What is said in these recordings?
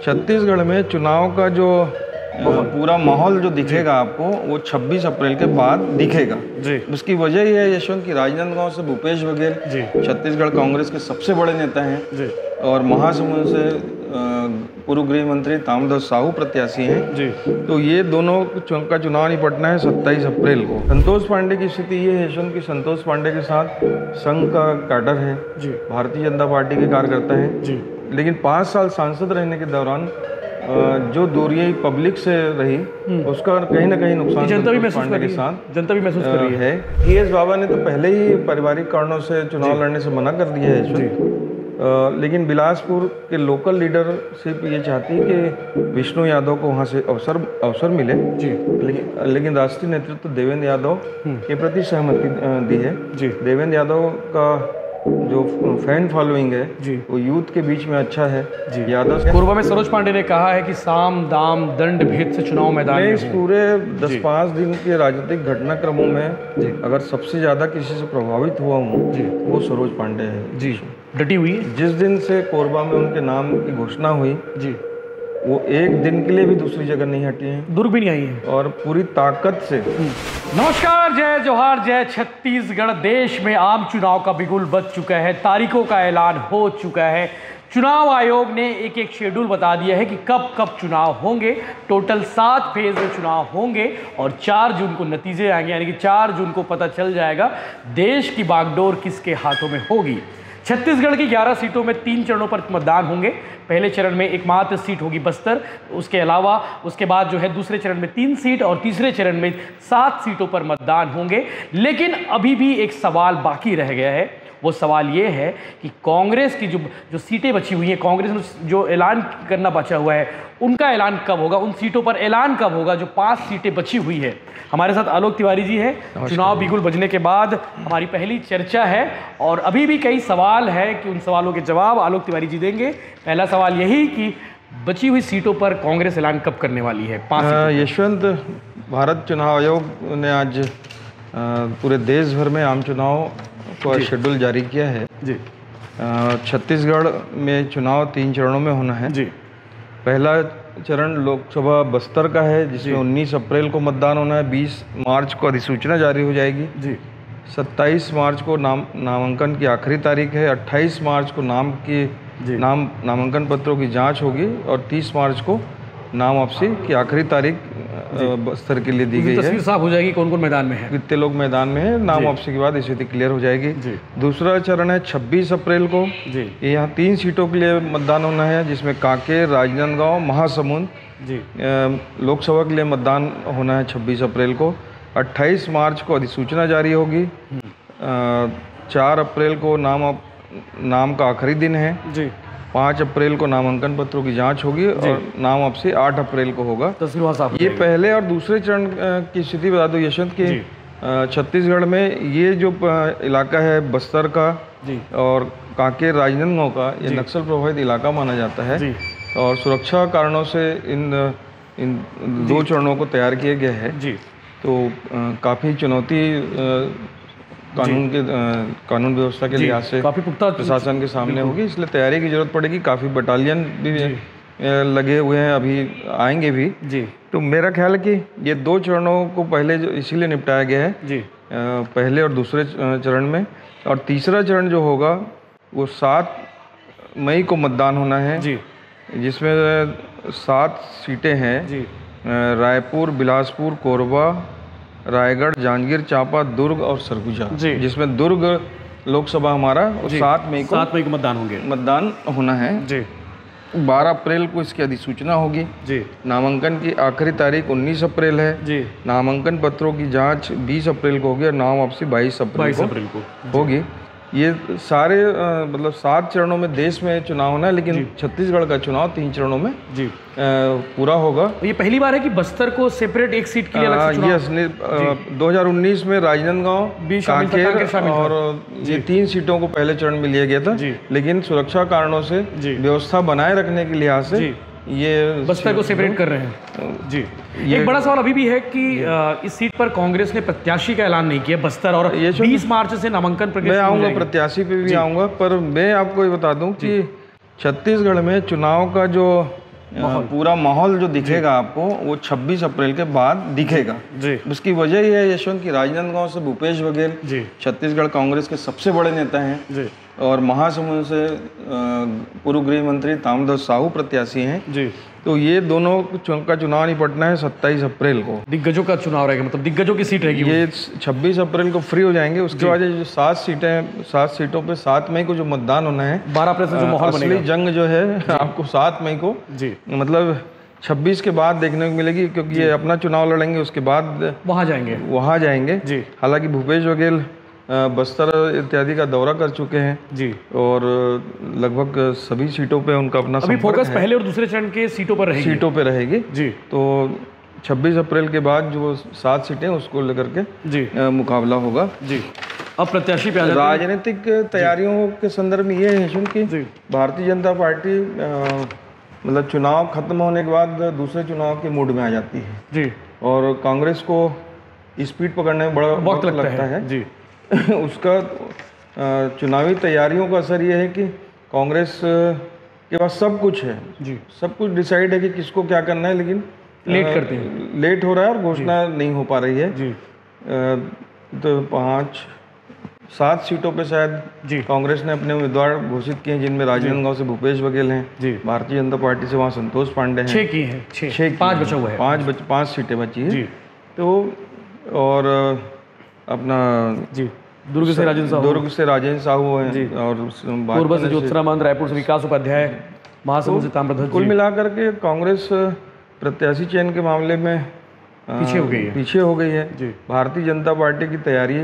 छत्तीसगढ़ में चुनाव का जो पूरा माहौल जो दिखेगा आपको वो 26 अप्रैल के बाद दिखेगा जी। उसकी वजह ये है यशवंत कि राजनांदगांव से भूपेश बघेल छत्तीसगढ़ कांग्रेस के सबसे बड़े नेता हैं जी। और महासमुंद से पूर्व गृह मंत्री ताम्रध्वज साहू प्रत्याशी हैं जी। तो ये दोनों का चुनाव निपटना है 27 अप्रैल को। संतोष पांडे की स्थिति ये है यशवंत कि संतोष पांडे के साथ संघ का कैडर है जी। भारतीय जनता पार्टी के कार्यकर्ता हैं जी। लेकिन 5 साल सांसद रहने के दौरान जो दूरी पब्लिक से रही उसका कहीं ना कहीं नुकसान जनता भी महसूस कर रही है। PS बाबा ने तो पहले ही पारिवारिक कारणों से चुनाव लड़ने से मना कर दिया है लेकिन बिलासपुर के लोकल लीडरशिप ये चाहती है कि विष्णु यादव को वहाँ से अवसर मिले जी। लेकिन राष्ट्रीय नेतृत्व देवेंद्र यादव के प्रति सहमति दी है जी। देवेंद्र यादव का जो फैन फॉलोइंग है जी। वो यूथ के बीच में अच्छा है जी। यादव कोरबा में सरोज पांडे ने कहा है कि साम दाम दंड भेद से चुनाव मैदान में इस पूरे 10-5 दिन के राजनीतिक घटनाक्रमों में अगर सबसे ज्यादा किसी से प्रभावित हुआ हूँ वो सरोज पांडे है जी। डटी हुई है। जिस दिन से कोरबा में उनके नाम की घोषणा हुई जी वो एक दिन के लिए भी दूसरी जगह नहीं हटी हैं, दूर भी नहीं आई है और पूरी ताकत से। नमस्कार, जय जोहार, जय छत्तीसगढ़। देश में आम चुनाव का बिगुल बज चुका है, तारीखों का ऐलान हो चुका है। चुनाव आयोग ने एक शेड्यूल बता दिया है कि कब कब चुनाव होंगे। टोटल 7 फेज में चुनाव होंगे और 4 जून को नतीजे आएंगे, यानी कि 4 जून को पता चल जाएगा देश की बागडोर किसके हाथों में होगी। छत्तीसगढ़ की 11 सीटों में 3 चरणों पर मतदान होंगे। पहले चरण में एकमात्र सीट होगी बस्तर, उसके अलावा उसके बाद जो है दूसरे चरण में 3 सीट और तीसरे चरण में 7 सीटों पर मतदान होंगे। लेकिन अभी भी एक सवाल बाकी रह गया है। वो सवाल ये है कि कांग्रेस की जो सीटें बची हुई हैं, कांग्रेस ने जो ऐलान करना बचा हुआ है उनका ऐलान कब होगा, उन सीटों पर ऐलान कब होगा जो 5 सीटें बची हुई है। हमारे साथ आलोक तिवारी जी हैं। चुनाव बिगुल बजने के बाद हमारी पहली चर्चा है और अभी भी कई सवाल है कि उन सवालों के जवाब आलोक तिवारी जी देंगे। पहला सवाल यही कि बची हुई सीटों पर कांग्रेस ऐलान कब करने वाली है? 5 यशवंत, भारत चुनाव आयोग ने आज पूरे देश भर में आम चुनाव का शेड्यूल जारी किया है जी। छत्तीसगढ़ में चुनाव 3 चरणों में होना है जी। पहला चरण लोकसभा बस्तर का है जिसमें 19 अप्रैल को मतदान होना है। 20 मार्च को अधिसूचना जारी हो जाएगी जी। 27 मार्च को नामांकन की आखिरी तारीख है। 28 मार्च को नामांकन पत्रों की जांच होगी और 30 मार्च को नाम वापसी की आखिरी तारीख बस्तर के लिए दी गई है। तस्वीर साफ हो जाएगी कौन कौन मैदान में है, कितने लोग मैदान में हैं। नाम वापसी के बाद स्थिति क्लियर हो जाएगी। दूसरा चरण है 26 अप्रैल को जी। यहाँ 3 सीटों के लिए मतदान होना है जिसमें कांकेर, राजनांदगांव, महासमुंद जी। लोकसभा के लिए मतदान होना है 26 अप्रैल को। 28 मार्च को अधिसूचना जारी होगी। 4 अप्रैल को नाम का आखिरी दिन है जी। 5 अप्रैल को नामांकन पत्रों की जांच होगी और नाम वापसी 8 अप्रैल को होगा। ये पहले और दूसरे चरण की स्थिति बता दो यशवंत कि छत्तीसगढ़ में ये जो इलाका है बस्तर का जी। और कांकेर, राजनांदगांव का ये नक्सल प्रभावित इलाका माना जाता है और सुरक्षा कारणों से इन 2 चरणों को तैयार किया गया है जी। तो काफ़ी चुनौती कानून व्यवस्था के लिहाज से काफ़ी पुख्ता प्रशासन के सामने होगी, इसलिए तैयारी की जरूरत पड़ेगी। काफ़ी बटालियन भी लगे हुए हैं, अभी आएंगे भी जी। तो मेरा ख्याल है कि ये 2 चरणों को पहले इसीलिए निपटाया गया है जी। पहले और दूसरे चरण में, और तीसरा चरण जो होगा वो 7 मई को मतदान होना है जी। जिसमें 7 सीटें हैं जी। रायपुर, बिलासपुर, कोरबा, रायगढ़, जांजगीर चांपा, दुर्ग और सरगुजा, जिसमें दुर्ग लोकसभा हमारा 7 मई को मतदान होना है जी। 12 अप्रैल को इसकी अधिसूचना होगी जी। नामांकन की आखिरी तारीख 19 अप्रैल है जी। नामांकन पत्रों की जांच 20 अप्रैल को होगी और नाम वापसी 22 अप्रैल को होगी। ये सारे मतलब 7 चरणों में देश में चुनाव होना है, लेकिन छत्तीसगढ़ का चुनाव 3 चरणों में जी पूरा होगा। ये पहली बार है कि बस्तर को सेपरेट एक सीट के लिए अलग से चुनाव 2019 में राजनांदगांव, कांकेर और ये 3 सीटों को पहले चरण में लिया गया था, लेकिन सुरक्षा कारणों से व्यवस्था बनाए रखने के लिहाज से ये बस्तर को सेपरेट कर रहे हैं जी। एक बड़ा सवाल अभी भी है कि इस सीट पर कांग्रेस ने प्रत्याशी का ऐलान नहीं किया बस्तर, और 20 मार्च से नामांकन प्रक्रिया मैं आऊँगा, प्रत्याशी पे भी आऊँगा, पर मैं आपको ये बता दूं कि छत्तीसगढ़ में चुनाव का जो पूरा माहौल जो दिखेगा आपको वो 26 अप्रैल के बाद दिखेगा जी। उसकी वजह यह है यशवंत की राजनांदगांव से भूपेश बघेल छत्तीसगढ़ कांग्रेस के सबसे बड़े नेता हैं जी। और महासमुंद से पूर्व गृह मंत्री ताम्रध्वज साहू प्रत्याशी हैं जी। तो ये दोनों का चुनाव निपटना है 27 अप्रैल को। दिग्गजों का चुनाव रहेगा, मतलब दिग्गजों की सीट रहेगी। ये 26 अप्रैल को फ्री हो जाएंगे। उसके बाद जो 7 सीटें 7 सीटों पे 7 मई को जो मतदान होना है, 12 अप्रैल से जो माहौल बनेगा, असली जंग जो है आपको 7 मई को जी, मतलब 26 के बाद देखने को मिलेगी, क्योंकि ये अपना चुनाव लड़ेंगे, उसके बाद वहाँ जाएंगे जी। हालांकि भूपेश बघेल बस्तर इत्यादि का दौरा कर चुके हैं जी, और लगभग सभी सीटों पे उनका अपना अभी फोकस पहले और दूसरे चरण के सीटों पर रहेगी जी। तो 26 अप्रैल के बाद जो 7 सीटें उसको लेकर के जी मुकाबला होगा जी। अब प्रत्याशी पे राजनीतिक तैयारियों के संदर्भ में ये है कि भारतीय जनता पार्टी मतलब चुनाव खत्म होने के बाद दूसरे चुनाव के मूड में आ जाती है जी, और कांग्रेस को स्पीड पकड़ने में बड़ा वक्त लगता है जी। उसका चुनावी तैयारियों का असर ये है कि कांग्रेस के पास सब कुछ है जी, सब कुछ डिसाइड है कि किसको क्या करना है, लेकिन लेट हो रहा है और घोषणा नहीं हो पा रही है जी। तो 5-7 सीटों पे शायद जी कांग्रेस ने अपने उम्मीदवार घोषित किए हैं, जिनमें राजनांदगांव से भूपेश बघेल हैं जी, भारतीय जनता पार्टी से वहाँ संतोष पांडे हैं, 6 की हैं, 5 बचा हुआ है, 5 सीटें बची है जी। तो और अपना जी दुर्ग से राजेंद्र साहू हैं, और पूर्व से ज्योतिरामन, रायपुर से विकास उपाध्याय, महासमुंद से ताम्रध्वज। कुल मिलाकर के कांग्रेस प्रत्याशी चयन के मामले में पीछे हो गई है जी। भारतीय जनता पार्टी की तैयारी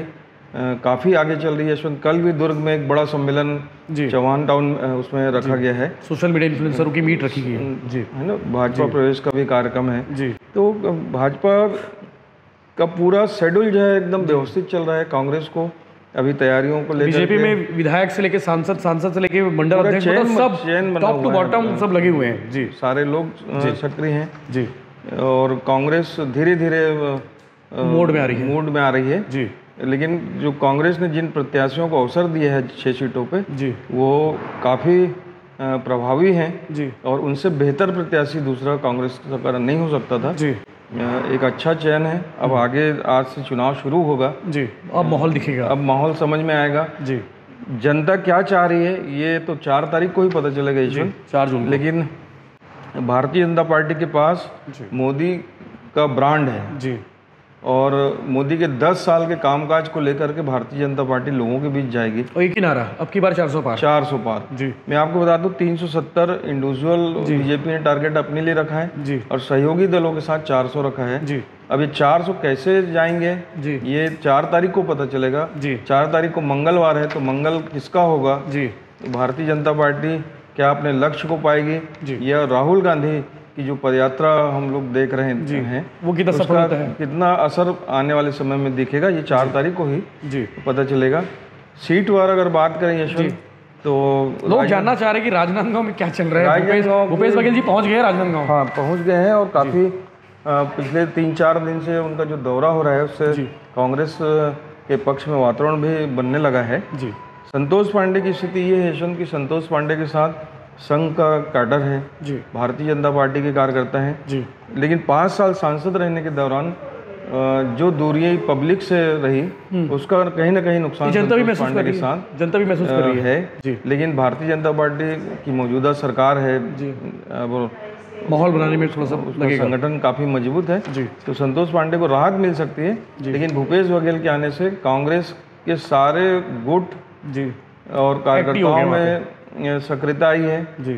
काफ़ी आगे चल रही है यशवंत। कल भी दुर्ग में एक बड़ा सम्मेलन चौहान टाउन उसमें रखा गया है, सोशल मीडिया इन्फ्लुएंसरों की मीट रखी गई है जी, है ना। भाजपा प्रवेश का भी कार्यक्रम है जी। तो भाजपा का पूरा शेड्यूल जो है एकदम व्यवस्थित चल रहा है। कांग्रेस को अभी तैयारियों को लेकर बीजेपी में विधायक से लेकर सांसद से लेकर मंडल अध्यक्ष, सब टॉप टू बॉटम सब लगे हुए हैं जी, सारे लोग सक्रिय हैं जी। और कांग्रेस धीरे धीरे मूड में आ रही है जी। लेकिन जो कांग्रेस ने जिन प्रत्याशियों को अवसर दिए हैं 6 सीटों पे जी, वो काफ़ी प्रभावी हैं जी, और उनसे बेहतर प्रत्याशी दूसरा कांग्रेस का नहीं हो सकता था जी। एक अच्छा चयन है। अब आगे आज से चुनाव शुरू होगा जी, अब माहौल दिखेगा, अब माहौल समझ में आएगा जी। जनता क्या चाह रही है ये तो 4 तारीख को ही पता चलेगा ईश्वर, 4 जून। लेकिन भारतीय जनता पार्टी के पास मोदी का ब्रांड है जी, और मोदी के 10 साल के कामकाज को लेकर के भारतीय जनता पार्टी लोगों के बीच जाएगी। और एक ही नारा, अब की बार 400 पार जी। मैं आपको बता दूं 370 इंडिविजुअल बीजेपी ने टारगेट अपने लिए रखा है जी, और सहयोगी दलों के साथ 400 रखा है जी। अब ये 400 कैसे जाएंगे जी, ये 4 तारीख को पता चलेगा जी। 4 तारीख को मंगलवार है, तो मंगल किसका होगा जी? भारतीय जनता पार्टी क्या अपने लक्ष्य को पाएगी जी, या राहुल गांधी की जो पदयात्रा हम लोग देख रहे हैं वो कितना सफल होता है, कितना असर आने वाले समय में दिखेगा, ये 4 तारीख को ही जी पता चलेगा। सीट वार अगर बात करें यशवंत, तो लोग जानना चाह रहे हैं कि राजनांदगांव में क्या चल रहा है। भूपेश बघेल जी पहुंच गए राजनांदगांव? हाँ, पहुंच गए हैं, और काफ़ी पिछले 3-4 दिन से उनका जो दौरा हो रहा है उससे कांग्रेस के पक्ष में वातावरण भी बनने लगा है जी। संतोष पांडे की स्थिति ये है यशवंत कि संतोष पांडे के साथ संघ का कैडर है जी, भारतीय जनता पार्टी के कार्यकर्ता हैं जी, लेकिन 5 साल सांसद रहने के दौरान जो दूरी पब्लिक से रही उसका कहीं ना कहीं नुकसान जनता भी महसूस कर रही है जी। लेकिन भारतीय जनता पार्टी की मौजूदा सरकार है जी, अब माहौल बनाने में थोड़ा सा संगठन काफ़ी मजबूत है जी, तो संतोष पांडे को राहत मिल सकती है। लेकिन भूपेश बघेल के आने से कांग्रेस के सारे गुट जी और कार्यकर्ताओं में सक्रियता आई है जी।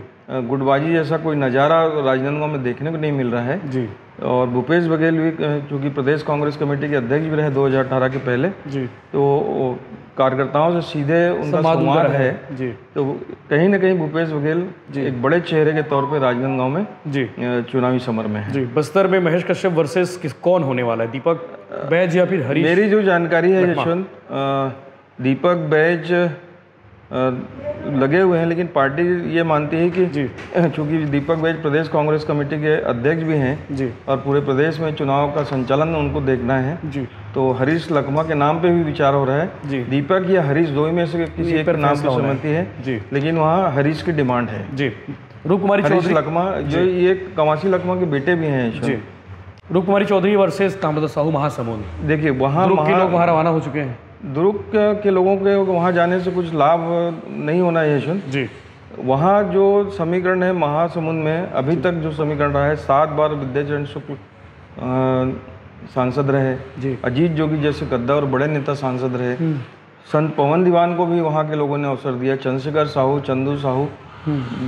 गुटबाजी जैसा कोई नज़ारा राजनांदगांव में देखने को नहीं मिल रहा है जी। और भूपेश बघेल भी चूँकि प्रदेश कांग्रेस कमेटी के अध्यक्ष भी रहे 2018 के पहले जी, तो कार्यकर्ताओं से सीधे उनका संवाद है जी। तो कहीं ना कहीं भूपेश बघेल एक बड़े चेहरे के तौर पे राजनांदगांव में जी चुनावी समर में है जी। बस्तर में महेश कश्यप वर्सेस कौन होने वाला है, दीपक बैज या फिर हरीश? मेरी जो जानकारी है यशवंत, दीपक बैज लगे हुए हैं, लेकिन पार्टी ये मानती है कि चूंकि दीपक बैज प्रदेश कांग्रेस कमेटी के अध्यक्ष भी हैं जी, और पूरे प्रदेश में चुनाव का संचालन उनको देखना है जी, तो हरीश लकमा के नाम पे भी विचार हो रहा है जी। दीपक या हरीश, दो में से किसी एक नाम की सहमति है जी, लेकिन वहाँ हरीश की डिमांड है जी। रूपकुमारी चौधरी लकमा, जो ये कवासी लकमा के बेटे भी हैं जी। रूपकुमारी चौधरी वर्सेस ताम्रध्वज साहू महासमुंद। देखिए वहाँ दुर्ग के लोग वहाँ रवाना हो चुके हैं। दुर्ग के लोगों के वहाँ जाने से कुछ लाभ नहीं होना है यशवंत जी। वहाँ जो समीकरण है महासमुंद में अभी तक जो समीकरण रहा है, 7 बार विद्याचरण शुक्ल सांसद रहे जी। अजीत जोगी जैसे कद्दा और बड़े नेता सांसद रहे। संत पवन दीवान को भी वहाँ के लोगों ने अवसर दिया। चंद्रशेखर साहू, चंदू साहू,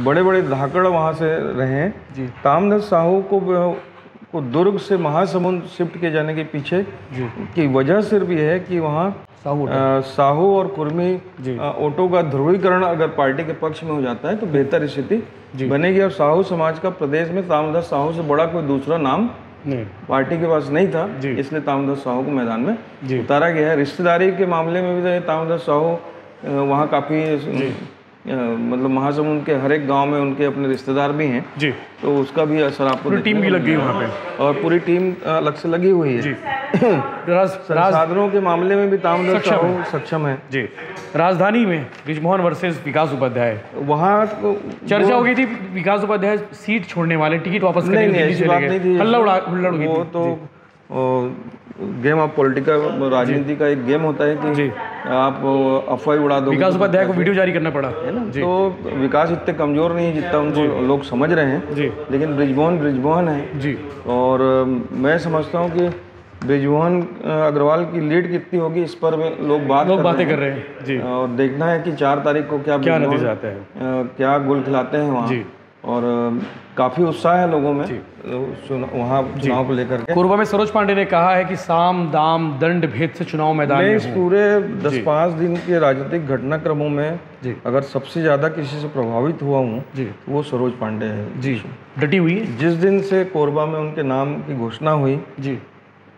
बड़े बड़े धाकड़ वहाँ से रहे हैं जी। ताम्रध्वज साहू को दुर्ग से महासमुंद शिफ्ट किए जाने के पीछे की वजह सिर्फ ये है कि वहाँ साहू और कुर्मी वोटों का ध्रुवीकरण अगर पार्टी के पक्ष में हो जाता है तो बेहतर स्थिति बनेगी। और साहू समाज का प्रदेश में ताम्रध्वज साहू से बड़ा कोई दूसरा नाम पार्टी के पास नहीं था, इसलिए ताम्रध्वज साहू को मैदान में उतारा गया है। रिश्तेदारी के मामले में भी ताम्रध्वज साहू वहाँ काफ़ी मतलब महासमुंद के हर एक गांव में उनके अपने रिश्तेदार भी हैं जी। तो उसका भी असर आपको पूरी टीम भी लगी हुई वहाँ पे, और पूरी टीम अलग से लगी हुई है जी। संसाधनों के मामले में भी ताम्रध्वज साहू सक्षम है जी। राजधानी में ब्रिजमोहन वर्सेस विकास उपाध्याय, वहाँ चर्चा हो गई थी विकास उपाध्याय सीट छोड़ने वाले, टिकट वापस करने नहीं थी, हुल्लड़ वो तो गेम ऑफ पॉलिटिकल राजनीति का एक गेम होता है कि आप अफवाह उड़ा दो। विकास उपाध्याय को वीडियो जारी करना पड़ा है ना, तो विकास इतने कमजोर नहीं है जितना उनको लोग समझ रहे हैं जी। लेकिन ब्रिजमोहन है जी। और मैं समझता हूँ कि ब्रिजमोहन अग्रवाल की लीड कितनी होगी इस पर लोग बातें कर रहे हैं जी। और देखना है कि 4 तारीख को क्या नतीजा आता है, क्या गुल खिलाते हैं वहाँ। और काफी उत्साह है लोगों में वहाँ चुनाव को लेकर के। कोरबा में सरोज पांडे ने कहा है कि साम दाम दंड भेद से चुनाव मैदान में इस पूरे 10-5 दिन के राजनीतिक घटनाक्रमों में अगर सबसे ज्यादा किसी से प्रभावित हुआ हूँ तो वो सरोज पांडे है जी। डटी हुई है। जिस दिन से कोरबा में उनके नाम की घोषणा हुई जी,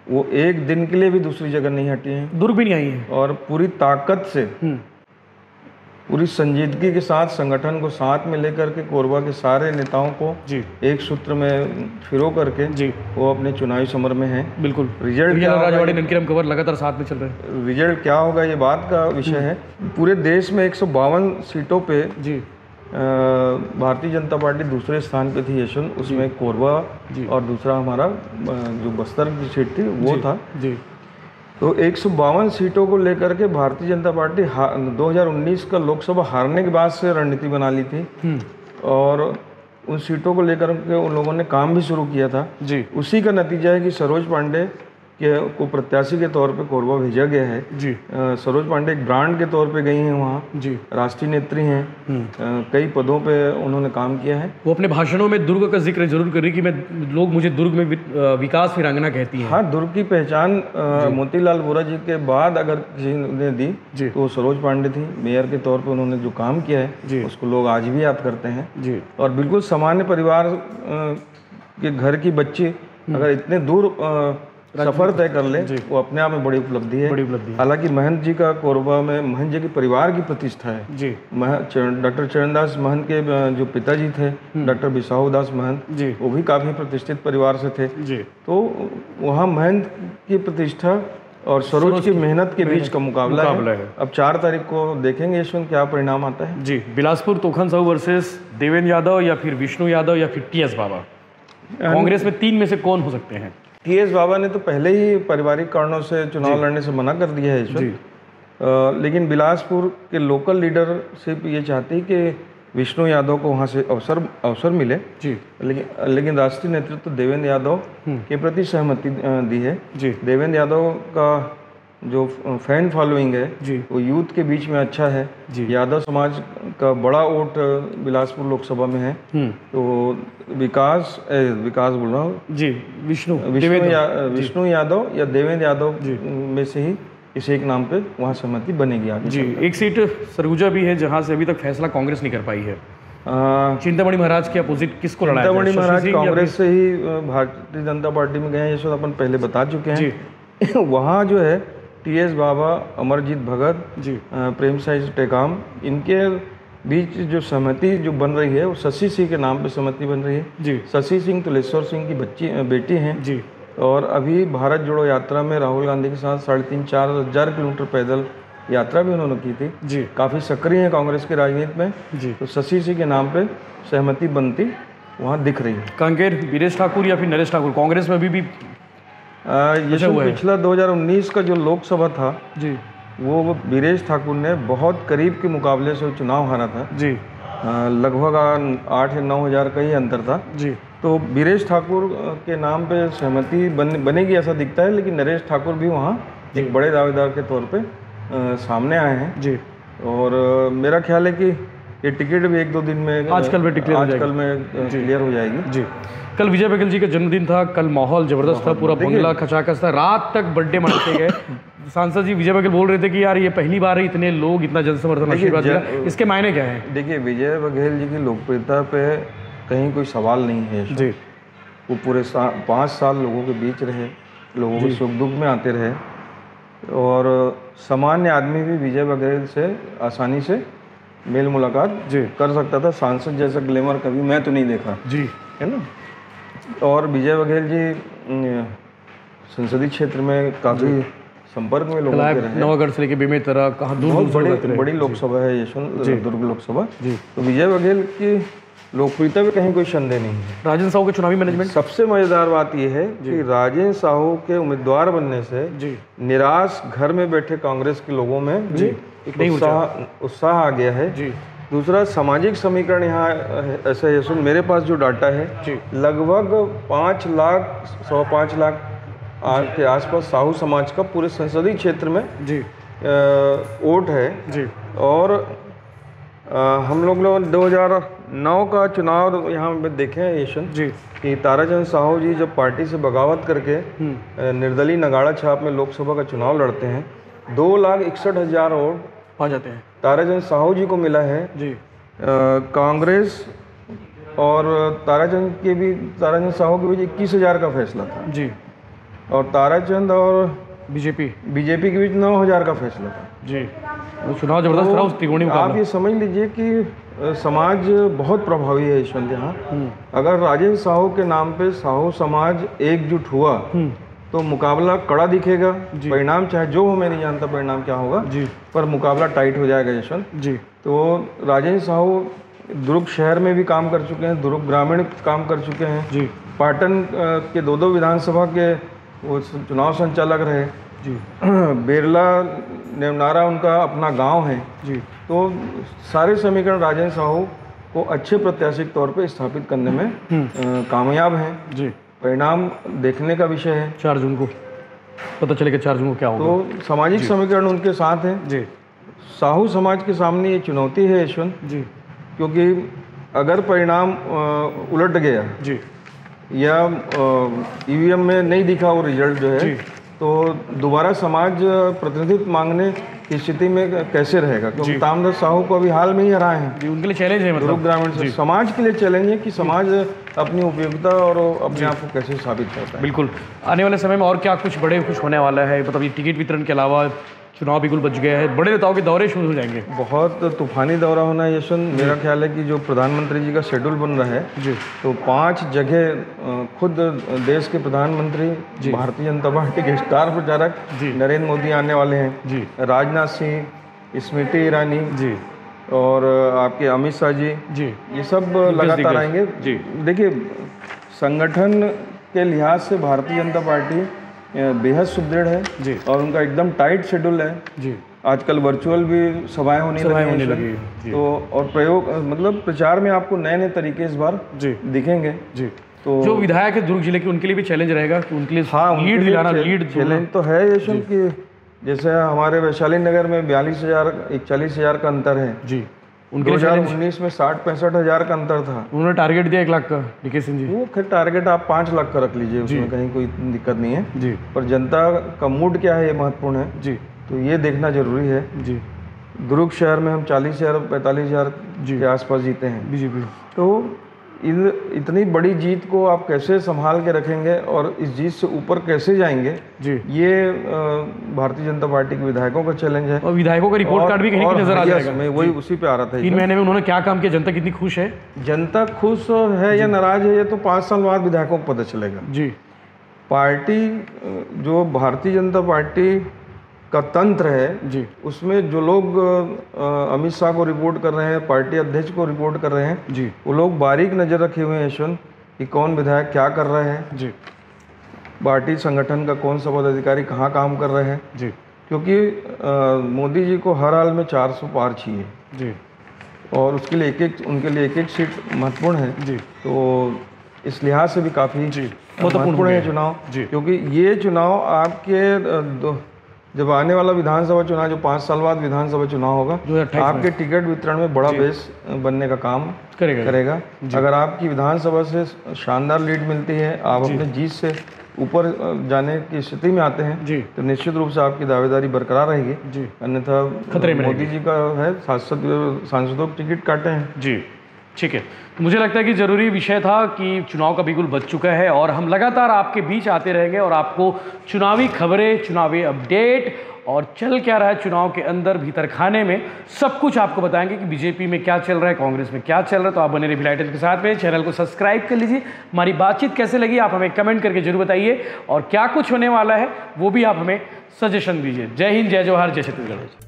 वो एक दिन के लिए भी दूसरी जगह नहीं हटी है, दुर्ग भी नहीं आई है, और पूरी ताकत से पूरी संजीदगी के साथ संगठन को साथ में लेकर के कोरबा के सारे नेताओं को जी एक सूत्र में फिरो करके जी वो अपने चुनावी समर में हैं। बिल्कुल। रिजल्ट राजवाड़ी ननकीरम कवर लगातार साथ में चल रहे हैं। रिजल्ट क्या होगा ये बात का विषय है। पूरे देश में 152 सीटों पे जी भारतीय जनता पार्टी दूसरे स्थान पे थी यशवंत, उसमें कोरबा और दूसरा हमारा जो बस्तर की सीट थी वो था जी। तो 152 सीटों को लेकर के भारतीय जनता पार्टी 2019 का लोकसभा हारने के बाद से रणनीति बना ली थी और उन सीटों को लेकर के उन लोगों ने काम भी शुरू किया था जी। उसी का नतीजा है कि सरोज पांडे को प्रत्याशी के तौर पे कोरबा भेजा गया है जी। सरोज पांडे एक ब्रांड के तौर पे गई हैं वहाँ जी। राष्ट्रीय नेत्री हैं, कई पदों पे उन्होंने काम किया है। वो अपने भाषणों में दुर्ग का जिक्र जरूर कर रही कि लोग मुझे दुर्ग में विकास वीरांगना कहती हैं। हाँ, दुर्ग की पहचान मोतीलाल वोरा जी के बाद अगर किसी ने दी तो वो सरोज पांडे थी। मेयर के तौर पर उन्होंने जो काम किया है उसको लोग आज भी याद करते हैं जी। और बिल्कुल सामान्य परिवार के घर की बच्ची अगर इतने दूर सफर तय कर ले वो अपने आप में बड़ी उपलब्धि है। हालांकि महंत जी का कोरबा में महंत जी के परिवार की प्रतिष्ठा है जी। डॉक्टर चरणदास महंत के जो पिताजी थे डॉक्टर बिसाहू दास महंत जी, वो भी काफी प्रतिष्ठित परिवार से थे जी। तो वहाँ महंत की प्रतिष्ठा और सरोज की मेहनत के बीच का मुकाबला है। अब 4 तारीख को देखेंगे यशवंत क्या परिणाम आता है जी। बिलासपुर तोखन साहू वर्सेस देवेंद्र यादव या फिर विष्णु यादव या फिर टीएस बाबा, कांग्रेस में 3 में से कौन हो सकते हैं? टीएस बाबा ने तो पहले ही पारिवारिक कारणों से चुनाव लड़ने से मना कर दिया है यशवंत, लेकिन बिलासपुर के लोकल लीडरशिप ये चाहती कि विष्णु यादव को वहाँ से अवसर मिले जी। लेकिन राष्ट्रीय नेतृत्व देवेंद्र यादव के प्रति सहमति दी है जी। देवेंद्र यादव का जो फैन फॉलोइंग है जी, वो यूथ के बीच में अच्छा है जी। यादव समाज का बड़ा वोट बिलासपुर लोकसभा में है। तो विकास बोल रहा हूँ जी, विष्णु यादव या देवेंद्र यादव में से ही इस एक नाम पे वहाँ सहमति बनेगी आगे जी। एक सीट सरगुजा भी है जहाँ से अभी तक फैसला कांग्रेस नहीं कर पाई है। चिंतामणि महाराज के अपोजिट किसको लड़ा? चिंतामणि महाराज कांग्रेस से ही भारतीय जनता पार्टी में गए हैं, ये अपन पहले बता चुके हैं। वहाँ जो है टीएस बाबा, अमरजीत भगत जी, प्रेम साई टेकाम, इनके बीच जो सहमति जो बन रही है वो शशि सिंह के नाम पे सहमति बन रही है जी। शशि सिंह तुलेश्वर सिंह की बेटी हैं जी। और अभी भारत जोड़ो यात्रा में राहुल गांधी के साथ 3,500-4,000 किलोमीटर पैदल यात्रा भी उन्होंने की थी जी। काफ़ी सक्रिय हैं कांग्रेस की राजनीति में जी। तो शशि सिंह के नाम पे सहमति बनती वहाँ दिख रही है। कांकेर वीरेश ठाकुर या फिर नरेश ठाकुर कांग्रेस में भी ये जो पिछला 2019 का जो लोकसभा था जी, वो वीरेश ठाकुर ने बहुत करीब के मुकाबले से चुनाव हारा था जी। लगभग 8 या 9 हज़ार का ही अंतर था जी। तो वीरेश ठाकुर के नाम पे सहमति बनेगी ऐसा दिखता है, लेकिन नरेश ठाकुर भी वहाँ एक बड़े दावेदार के तौर पे सामने आए हैं जी। और मेरा ख्याल है कि ये टिकट भी 1-2 दिन में आजकल में क्लियर हो जाएगी जी। कल विजय बघेल जी का जन्मदिन था, कल माहौल जबरदस्त था, पूरा बंगला खचाखच था, रात तक बर्थडे मनाते गए। सांसद जी विजय बघेल बोल रहे थे कि यार ये पहली बार है इतने लोग इतना जनसमर्थन आशीर्वाद दिया, इसके मायने क्या है? देखिए विजय बघेल जी की लोकप्रियता पे कहीं कोई सवाल नहीं है जी। वो पूरे 5 साल लोगों के बीच रहे, लोगों के सुख दुख में आते रहे और सामान्य आदमी भी विजय बघेल से आसानी से मेल मुलाकात कर सकता था। सांसद जैसा ग्लैमर कभी मैं तो नहीं देखा जी, है ना। और विजय बघेल जी संसदीय क्षेत्र में काफ़ी संपर्क में लोगों के रहे। नवागढ़ से लेके बेमेतरा कहाँ दूर बड़ी लोकसभा है यशवंत दुर्ग लोकसभा तो विजय बघेल की लोकप्रियता में कहीं कोई संदेह नहीं है। राजेंद्र साहू के चुनावी मैनेजमेंट, सबसे मजेदार बात यह है कि राजेंद्र साहू के उम्मीदवार बनने से निराश घर में बैठे कांग्रेस के लोगों में भी उत्साह आ गया है। दूसरा सामाजिक समीकरण यहाँ ऐसा है यशवंत, मेरे पास जो डाटा है लगभग 5 लाख 5.25 लाख के आसपास साहू समाज का पूरे संसदीय क्षेत्र में वोट है जी। और हम लोग 2009 का चुनाव यहाँ पे देखे हैं यशवंत जी कि ताराचंद साहू जी जब पार्टी से बगावत करके निर्दलीय नगाड़ा छाप में लोकसभा का चुनाव लड़ते हैं 2,61,000 वोट आ जाते हैं ताराचंद साहू जी को मिला है जी। कांग्रेस और ताराचंद साहू के बीच 21,000 का फैसला था जी और ताराचंद और बीजेपी के बीच 9,000 का फैसला था जी। चुनाव जबरदस्त रहा उस त्रिकोणीय मुकाबला। आप ये समझ लीजिए कि समाज बहुत प्रभावी है यशवंत यहाँ। अगर राजेंद्र साहू के नाम पे साहू समाज एकजुट हुआ तो मुकाबला कड़ा दिखेगा। परिणाम चाहे जो हो, मैं नहीं जानता परिणाम क्या होगा जी, पर मुकाबला टाइट हो जाएगा यशवंत जी। तो राजेंद्र साहू दुर्ग शहर में भी काम कर चुके हैं, दुर्ग ग्रामीण काम कर चुके हैं जी। पाटन के 2 विधानसभा के वो चुनाव संचालक रहे जी। बेरला नेवनारा उनका अपना गांव है जी। तो सारे समीकरण राजेंद्र साहू को अच्छे प्रत्याशी के तौर पे स्थापित करने में कामयाब हैं जी। परिणाम देखने का विषय है। 4 जून को पता चलेगा 4 जून को क्या होगा। तो सामाजिक समीकरण उनके साथ हैं जी। साहू समाज के सामने ये चुनौती है यशवंत जी, क्योंकि अगर परिणाम उलट गया जी या ईवीएम में नहीं दिखा वो रिजल्ट जो है तो दोबारा समाज प्रतिनिधित्व मांगने की स्थिति में कैसे रहेगा, क्योंकि तामदास साहू को अभी हाल में ही हराए हैं जी। उनके लिए चैलेंज है, मतलब ग्रामीण से समाज के लिए चैलेंज है कि समाज अपनी उपयोगिता और अपने आप को कैसे साबित करता है। बिल्कुल, आने वाले समय में और क्या कुछ होने वाला है, मतलब ये टिकट वितरण के अलावा चुनाव बिल्कुल बच गया है, बड़े नेताओं के दौरे शुरू हो जाएंगे। बहुत तूफानी दौरा होना है यशवंत। मेरा ख्याल है कि जो प्रधानमंत्री जी का शेड्यूल बन रहा है जी, तो 5 जगह खुद देश के प्रधानमंत्री भारतीय जनता पार्टी के स्टार प्रचारक नरेंद्र मोदी आने वाले हैं जी। राजनाथ सिंह, स्मृति ईरानी जी और आपके अमित शाह जी, ये सब लगातार आएंगे जी। देखिए, संगठन के लिहाज से भारतीय जनता पार्टी बेहद सुदृढ़ है जी और उनका एकदम टाइट शेड्यूल है जी। आजकल वर्चुअल भी सभाएं होने लगी तो और प्रयोग मतलब प्रचार में आपको नए तरीके इस बार जी दिखेंगे जी। तो जो विधायक है दुर्ग जिले के उनके लिए भी चैलेंज रहेगा कि उनके लिए लीड दिलाना, लीड चैलेंज तो है यशवंत कि जैसे हमारे वैशाली नगर में 41,000 का अंतर है जी। 2019 में 60-65 हज़ार का अंतर था। उन्होंने टारगेट दिया 1 लाख का डीके सिंह जी। वो फिर टारगेट आप 5 लाख का रख लीजिए, उसमें कहीं कोई दिक्कत नहीं है जी। पर जनता का मूड क्या है ये महत्वपूर्ण है जी, तो ये देखना जरूरी है जी। दुर्ग शहर में हम 40,000-45,000 के आसपास जीते हैं बीजेपी। तो इतनी बड़ी जीत को आप कैसे संभाल के रखेंगे और इस जीत से ऊपर कैसे जाएंगे जी, ये भारतीय जनता पार्टी के विधायकों का चैलेंज है। और विधायकों का रिपोर्ट कार्ड भी कहीं नजर आ जाएगा। मैं वही उसी पे आ रहा था। 3 महीने में उन्होंने क्या काम किया, जनता कितनी खुश है, जनता खुश है या नाराज है, ये तो 5 साल बाद विधायकों को पता चलेगा जी। पार्टी जो भारतीय जनता पार्टी का तंत्र है जी, उसमें जो लोग अमित शाह को रिपोर्ट कर रहे हैं, पार्टी अध्यक्ष को रिपोर्ट कर रहे हैं जी, वो लोग बारीक नज़र रखे हुए हैं यशवंत कि कौन विधायक क्या कर रहे हैं जी, पार्टी संगठन का कौन सा पदाधिकारी कहाँ काम कर रहे हैं जी, क्योंकि मोदी जी को हर हाल में 400 पार चाहिए जी, और उसके लिए उनके लिए एक एक सीट महत्वपूर्ण है जी, तो इस लिहाज से भी काफ़ी महत्वपूर्ण है चुनाव जी, क्योंकि ये चुनाव आपके जब आने वाला विधानसभा चुनाव जो 5 साल बाद विधानसभा चुनाव होगा, आपके टिकट वितरण में बड़ा बेस बनने का काम करेगा। अगर आपकी विधानसभा से शानदार लीड मिलती है, आप अपने जीत से ऊपर जाने की स्थिति में आते हैं जी, तो निश्चित रूप से आपकी दावेदारी बरकरार रहेगी, अन्यथा खतरे में मोदी जी का है सांसदों के टिकट काटे हैं जी। ठीक है, तो मुझे लगता है कि ज़रूरी विषय था कि चुनाव का बिगुल बज चुका है और हम लगातार आपके बीच आते रहेंगे और आपको चुनावी खबरें, चुनावी अपडेट और चल क्या रहा है चुनाव के अंदर भीतर खाने में, सब कुछ आपको बताएंगे कि बीजेपी में क्या चल रहा है, कांग्रेस में क्या चल रहा है। तो आप बने रहिए लाइटन के साथ में, चैनल को सब्सक्राइब कर लीजिए। हमारी बातचीत कैसे लगी आप हमें कमेंट करके जरूर बताइए और क्या कुछ होने वाला है वो भी आप हमें सजेशन दीजिए। जय हिंद, जय जवाहर, जय छत्तीसगढ़।